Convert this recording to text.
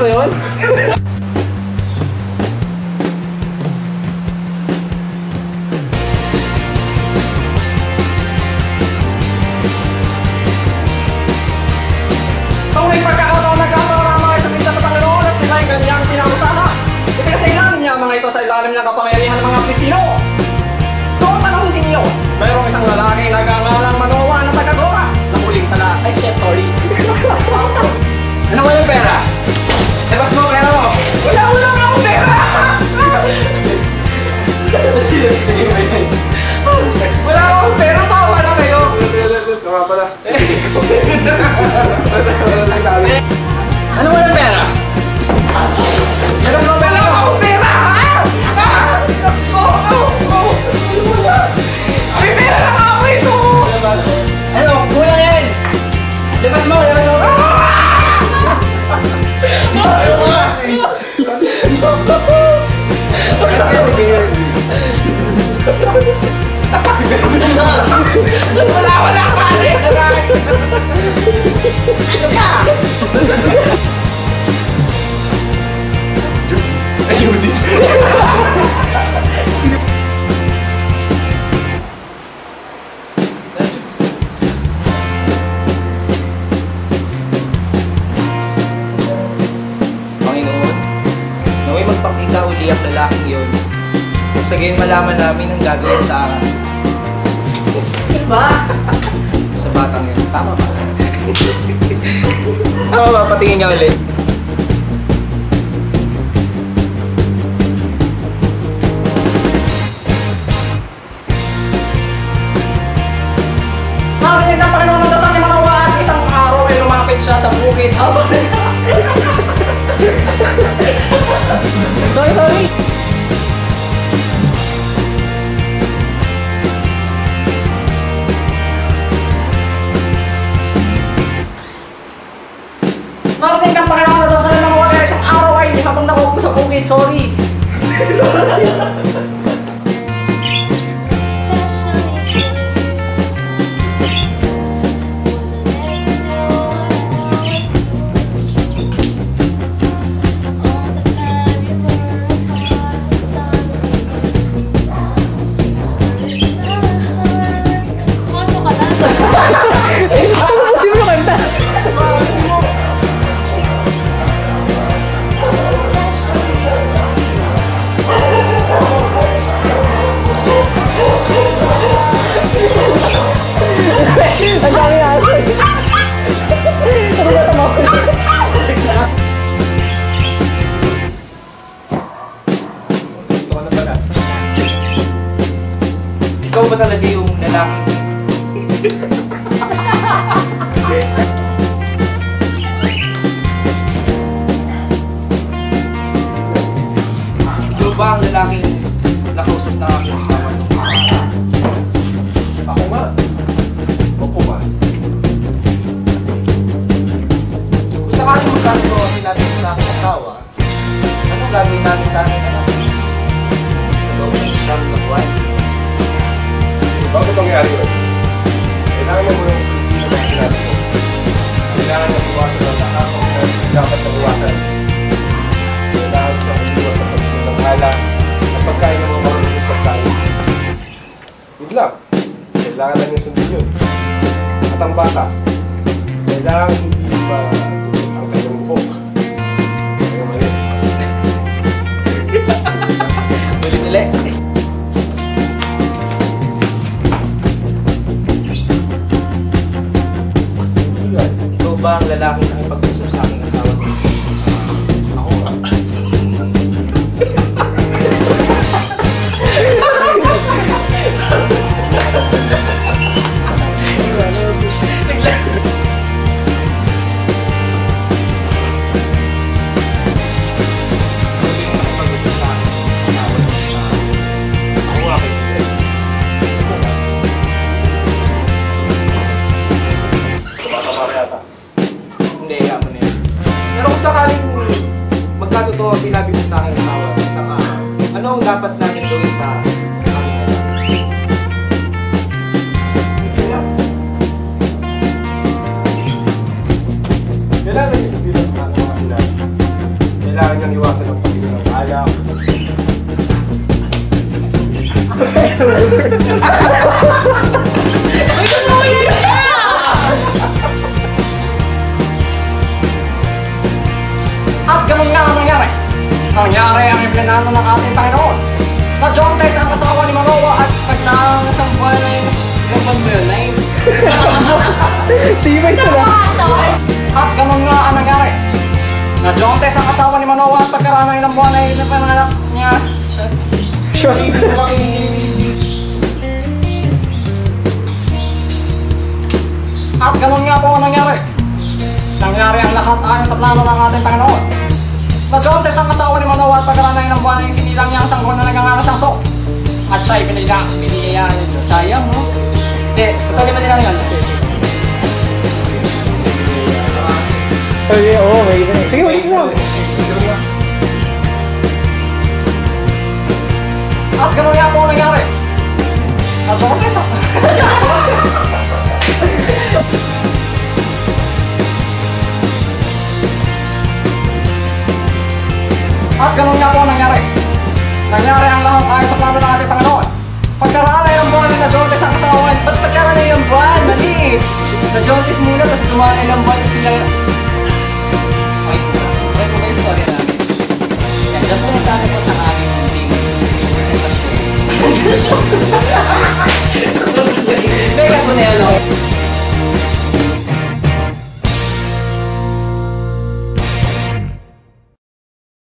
ba yun? Kung may pagkakataon nagkakaroon mga isumita sa Panginoon at sila ay kanyang pinakasama, ito sa ilalim niya mga ito sa ilalim ng kapangyarihan ng mga Pilipino. Noong panahon din yun, mayroong isang lalaki nagangalang Manoa na taga-Zora na huling sa lahat. Ay, shit, sorry. Ano mo yung pera? Labas mo pera mo! Wala akong pera! Wala akong pera pa! Wala kayo! Tama pala. Ano mo yung pera? Labas mo pera! Wala akong pera! May pera na ako ito! Ano? Kulang yan! Labas mo! Labas mo! Wala ka rin! Ano ka? Ayudi! Panginoon, naway magpakita uli ang lalaking yun. Kung sa gayon malaman namin ang gagawin sa akin. Diba? Sa batang yun. Tama ba? Tama ba? Patingin niya ulit. Nakakinig ng Panginoon ng dasal ni Manoa at isang araw ay lumapit siya sa bukid. Sorry! Narinig ang Panginoon na dasal ng mga wala isang araw ay habang nakaupo sa bukid. Sorry! Ang dami na ako. Ano ba ito mo? Ito ka na pala. Ikaw ba talaga yung lalaki? Ikaw ba ang lalaking nakausap na aking asawa nung Ako nga. Opo ba? kung sakaling magkakaroon natin sa aking asawa, anong gagawin natin sa aking anak? Sa loob ng siyang na buwan? Bakit nangyari yun? Kailangan mo yung sinabi mo. Kailangan na buwasan ang lahat ng dapat na buwasan. Kailangan siyang iwas sa pagkain ng hala at pagkain ng mga marunong pagkain. Yun lang. Kailangan lang yung sundin yun. At ang bata, kailangan hindi pa ang kanyang buhok. Kaya mali. Ulit-ulit. Ikaw ba ang lalaking nakipag-usap sa aking asawa nung ako nga? Sakaling magkatotoo sinabi mo sa akin asawa sa ano ang dapat namin gawin sa aming anak? Kailangan naging sabihin ang mga sinabi. Sabon mo yun, Nay. Tibay pala. At ganun nga ang nangyari. Na Jontes ang asawa ni Manoa at pagkaraan ng ilang buwan ay napanganak niya. Shot. At ganun nga po ang nangyari. Nangyari ang lahat ayon sa plano ng ating Panginoon. Na Jontes ang asawa ni Manoa at pagkaraan ng ilang buwan ay sinilang niya ang sanggol na nagangalas ng sok. At siya'y biniyayaan ni Diyos. Sayang, no? Hindi, patuloy ba nila yun? Ay, oo, may ganun. Sige, ulit mo. At ganun nga po ang nangyari. At Jontes ang... At ganun nga po ang nangyari. Nangyari ang lahat ayon sa plano ng ating Panginoon. Pagkaraan ay ang buwan na Jontes ang asawa. Ba't pagkaraan ay ang buwan? Mali! Na Jontes muna, tapos dumaan ay ang buwan at sila... Okay po ba yung story namin? Yan, dyan po yung sa atin po sa